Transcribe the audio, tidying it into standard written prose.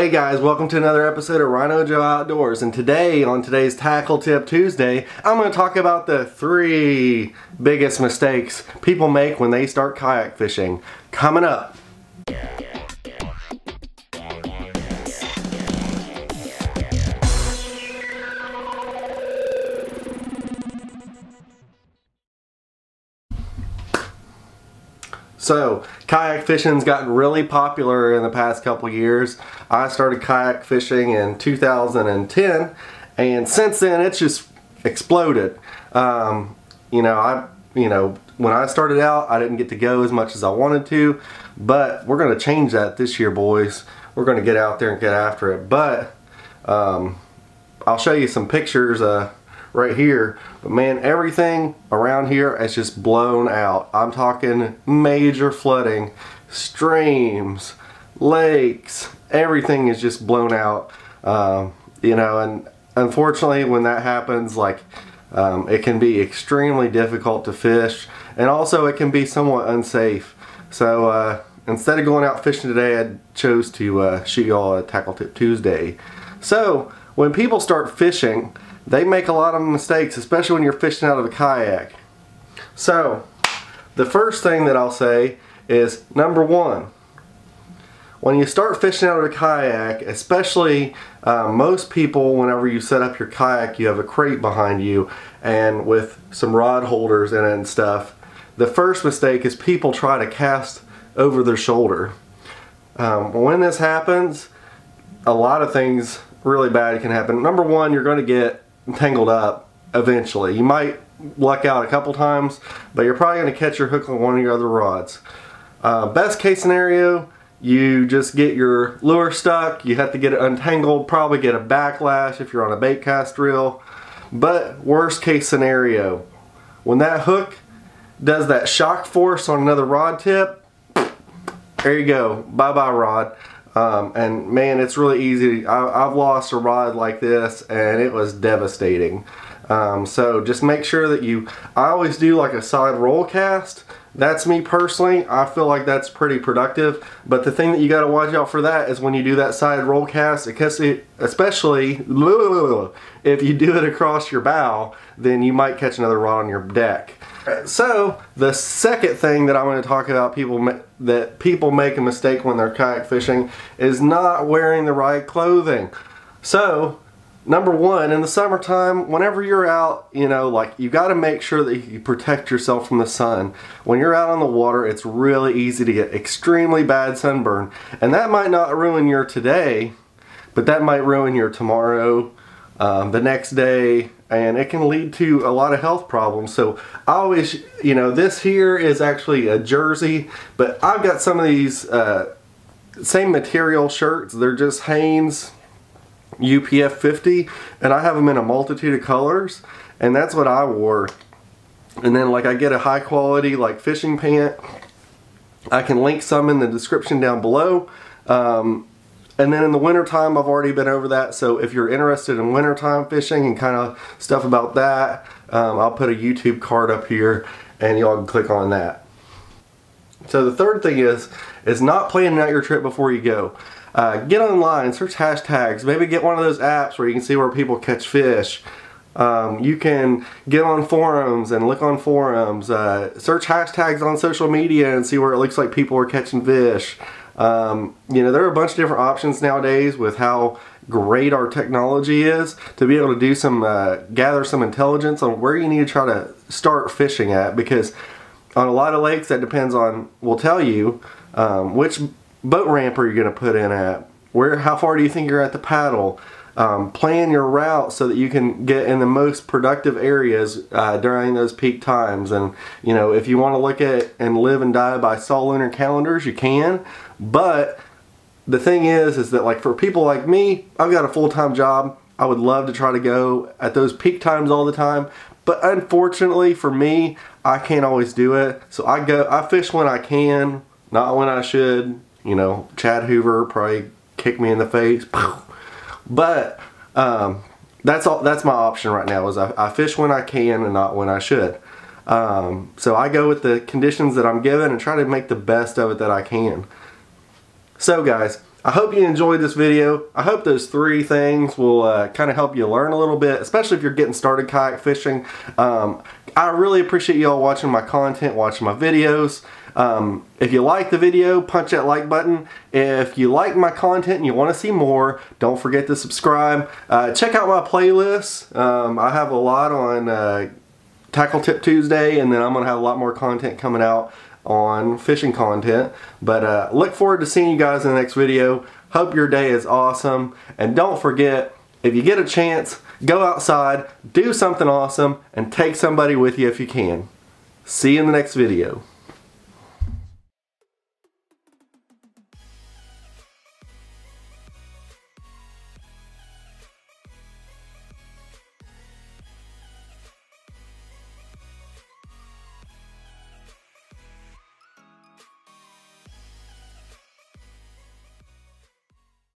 Hey guys, welcome to another episode of RHINOjoe Outdoors, and today, on today's Tackle Tip Tuesday, I'm going to talk about the 3 biggest mistakes people make when they start kayak fishing. Coming up. So, kayak fishing's gotten really popular in the past couple years. I started kayak fishing in 2010, and since then it's just exploded. When I started out, I didn't get to go as much as I wanted to, but we're going to change that this year, boys. We're going to get out there and get after it. But I'll show you some pictures right here, but man, everything around here is just blown out. I'm talking major flooding, streams, lakes, everything is just blown out. And unfortunately when that happens, it can be extremely difficult to fish, and also it can be somewhat unsafe. So instead of going out fishing today, I chose to shoot y'all a Tackle Tip Tuesday. So when people start fishing, they make a lot of mistakes, especially when you're fishing out of a kayak. So, the first thing that I'll say is, number 1, when you start fishing out of a kayak, especially most people, whenever you set up your kayak, you have a crate behind you and with some rod holders in it and stuff. The first mistake is people try to cast over their shoulder. When this happens, a lot of things really bad can happen. Number 1, you're going to get tangled up eventually. You might luck out a couple times, but you're probably going to catch your hook on one of your other rods. Best case scenario, you just get your lure stuck, you have to get it untangled, probably get a backlash if you're on a bait cast reel. But worst case scenario, when that hook does that shock force on another rod tip, there you go, bye bye rod. And man, it's really easy. I've lost a rod like this and it was devastating. So just make sure that I always do like a side roll cast. That's me personally. I feel like that's pretty productive. But the thing that you got to watch out for that is when you do that side roll cast, especially if you do it across your bow, then you might catch another rod on your deck. So the second thing that I want to talk about that people make a mistake when they're kayak fishing is not wearing the right clothing. So number 1, in the summertime, whenever you're out, you got to make sure that you protect yourself from the sun. When you're out on the water, it's really easy to get extremely bad sunburn, and that might not ruin your today, but that might ruin your tomorrow, the next day, and it can lead to a lot of health problems. So I always, this here is actually a jersey, but I've got some of these same material shirts. They're just Hanes UPF 50, and I have them in a multitude of colors, and that's what I wore. And then I get a high quality fishing pant. I can link some in the description down below. And then in the wintertime, I've already been over that, so if you're interested in wintertime fishing and kind of stuff about that, I'll put a YouTube card up here and y'all can click on that. So the third thing is not planning out your trip before you go. Get online, search hashtags, maybe get one of those apps where you can see where people catch fish. You can get on forums and look on forums, search hashtags on social media and see where it looks like people are catching fish. There are a bunch of different options nowadays with how great our technology is to be able to do gather some intelligence on where you need to try to start fishing at, because on a lot of lakes that depends on, will tell you which boat ramp are you going to put in at, how far do you think you're at the paddle. Plan your route so that you can get in the most productive areas during those peak times. And if you want to look at and live and die by sol lunar calendars, you can. But the thing is that for people like me, I've got a full-time job. I would love to try to go at those peak times all the time, but unfortunately for me, I can't always do it. So I fish when I can, not when I should. Chad Hoover probably kick me in the face. But that's my option right now, is I fish when I can and not when I should. So I go with the conditions that I'm given and try to make the best of it that I can. So guys, I hope you enjoyed this video. I hope those 3 things will kind of help you learn a little bit, especially if you're getting started kayak fishing. I really appreciate you all watching my content, watching my videos. If you like the video, punch that like button. If you like my content and you want to see more, don't forget to subscribe. Check out my playlist. I have a lot on Tackle Tip Tuesday, and then I'm going to have a lot more content coming out on fishing content. But look forward to seeing you guys in the next video. Hope your day is awesome. And don't forget, if you get a chance, go outside, do something awesome, and take somebody with you if you can. See you in the next video.